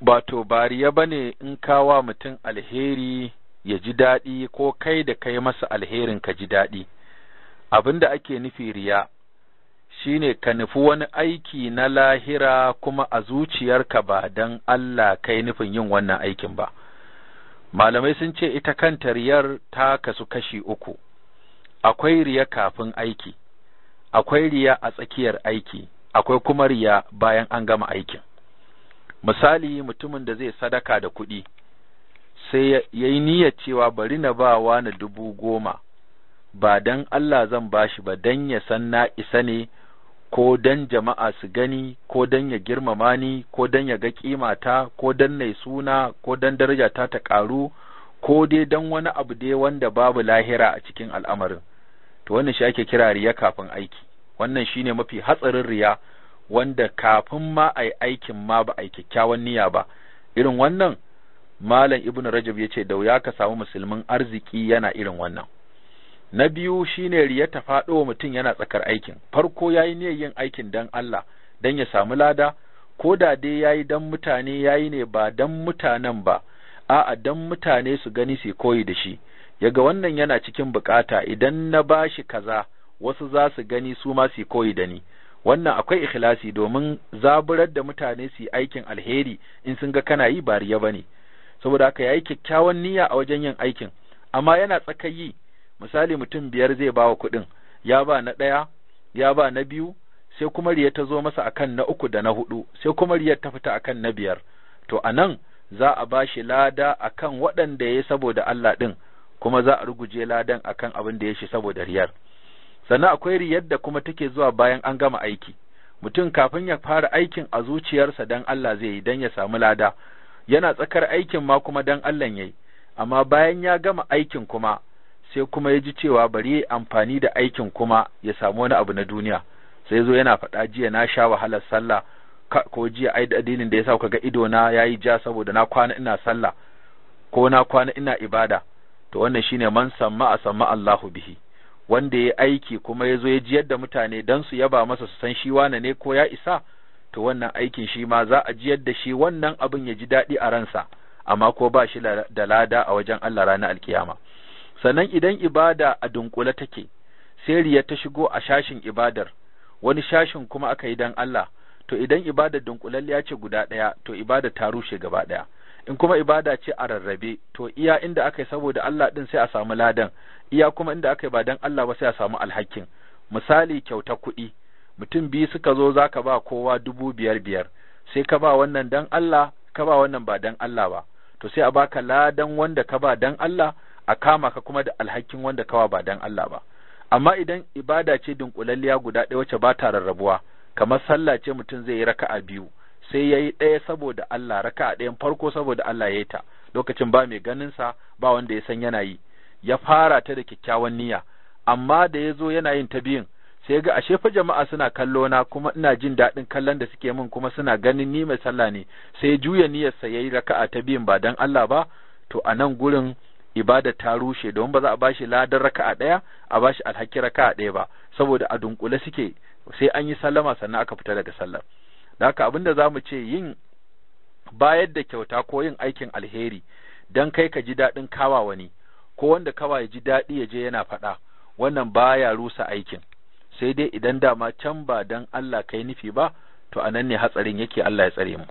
Bato bariya bane in kawa mutum alheri ya ji daɗi ko kai da kai masa alherin ka ji daɗi. Abinda ake nufi riya shine ka nufi wani aiki na lahira kuma a zuciyarka ba dan Allah kai nufin yin wannan aikin ba. Malamai sun ce ita kanta riyar ta kasu kashi uku. Akwai riya kafin aiki, akwai riya a tsakiyar aiki, akwai kuma riya bayan an gama aikin. Misali, mutumin da zai sadaka da kuɗi sai ya yi niyyar cewa bari na ba wa na 10,000 ba dan Allah zan bashi ba, dan ya san na isa ne, ko dan jama'a su gani, ko dan ya girmama ni, ko dan ya ga kimata, ko dan nayi suna, ko dan daraja ta ƙaru, ko dai dan wani abu dai wanda babu lahira a cikin al'amarin. To wannan shi ake kira riya kafin aiki. Wannan shine mafi hatsarin riya, wanda kafin ma ai aikin ma ba ai kyakkyawan niyya ba. Irin wannan Malam Ibn Rajab yace da wuya ka samu musulmin arziki yana irin wannan. Na biyu shine riya ta faɗo mutum yana tsakar aikin. Farko yayi niyyar yin aikin dan Allah, dan ya samu lada, ko da dai yayi dan mutane, yayi ne ba dan mutanen ba, a'a dan mutane su gani su koyi da shi. Yaga wannan yana cikin bukata, idan na bashi kaza wasu za su gani su ma su koyi da ni. Wannan akwai ikhlasi, domin zaburar da mutane su yi aikin alheri in sun ga kana yi ba riya bane. Saboda haka yayi kyakkyawan niyya a wajen yin aikin, amma yana tsakayi. Misali, mutum 5 zai bawa kuɗin, ya ba na 1, ya ba na 2, sai kuma riya ta zo masa akan na 3 da na 4, sai kuma riyar ta fita akan na 5. To anan za a bashi lada akan waɗanda ya saboda Allah din, kuma za a ruguje ladan akan abin da ya shi saboda riyar. Sannan akwai riyar da kuma take zuwa bayan an gama aiki. Mutum kafin ya fara aikin a zuciyarsa dan Allah zai yi, dan ya samu lada, yana tsakar aikin ma kuma dan Allah yayi, amma bayan ya gama aikin kuma sai kuma ya ji cewa bari ya amfani da aikin kuma ya samu wani abu na duniya. Sai zo yana faɗa, jiya na sha wahalar sallah, ko jiya ai addinin da yasa kaga ido na yayi ja saboda na kwana ina sallah, ko na kwana ina ibada. To wannan shine man samma Allahu bihi, wanda ya aiki kuma ya zo ya jiyar da mutane dan su yaba masa, su san shi wane ne ko ya isa. To wannan aikin shi ma za a jiyar da shi wannan abin ya ji daɗi a ransa, amma ko ba shi da lada a wajen Allah ranar alkiyama. Sannan idan ibada a dunkule take, sai riya ta shigo a shashin ibadar, wani shashin kuma aka yi dan Allah, to idan ibadar dunkulalliya ce guda ɗaya, to ibada ta rushe gaba ɗaya. In kuma ibada ce a rarrabe, to iya inda aka yi saboda Allah din sai a samu ladan, iya kuma inda aka yi ba dan Allah ba sai a samu alhakin. Misali, kyautar kuɗi, mutum 2 suka zo zaka ba kowa 5,500, sai ka ba wannan dan Allah, ka ba wannan ba dan Allah ba, to sai a baka ladan wanda ka ba dan Allah, a kama ka kuma da alhakin wanda kawa ba dan Allah ba. Amma idan ibada ce dunkulalliya guda ɗaya wacce ba ta rarrabuwa, kamar sallah ce mutum zai yi raka'a 2, sai yayi ɗaya saboda Allah, raka'a ɗayan farko saboda Allah yayi ta, lokacin ba mai ganin sa, ba wanda ya san yana yi, ya fara ta da kyakkyawan niyya, amma da yazo yana yin ta biyun sai ga ashe fa jama'a suna kallo na, kuma ina jin daɗin kallon da suke min, kuma suna ganin ni mai sallah ne, sai juya niyyarsa yayi raka'a ta biyun ba dan Allah ba. To a nan gurin ibada ta rushe, don ba za a bashi ladan raka'a ɗaya, a bashi alhaki raka'a ɗaya ba, saboda a dunkule suke, sai an yi sallama sannan aka fita daga sallar. Da haka abinda zamu ce, yin bayar da kyauta ko yin aikin alheri dan kai ka ji daɗin kawa wani, ko wanda kawa ya ji daɗi ya je yana faɗa, wannan baya rusa aikin. Sai dai idan dama can ba dan Allah kai nufi ba, to anan ne hatsarin yake. Allah ya tsare mu.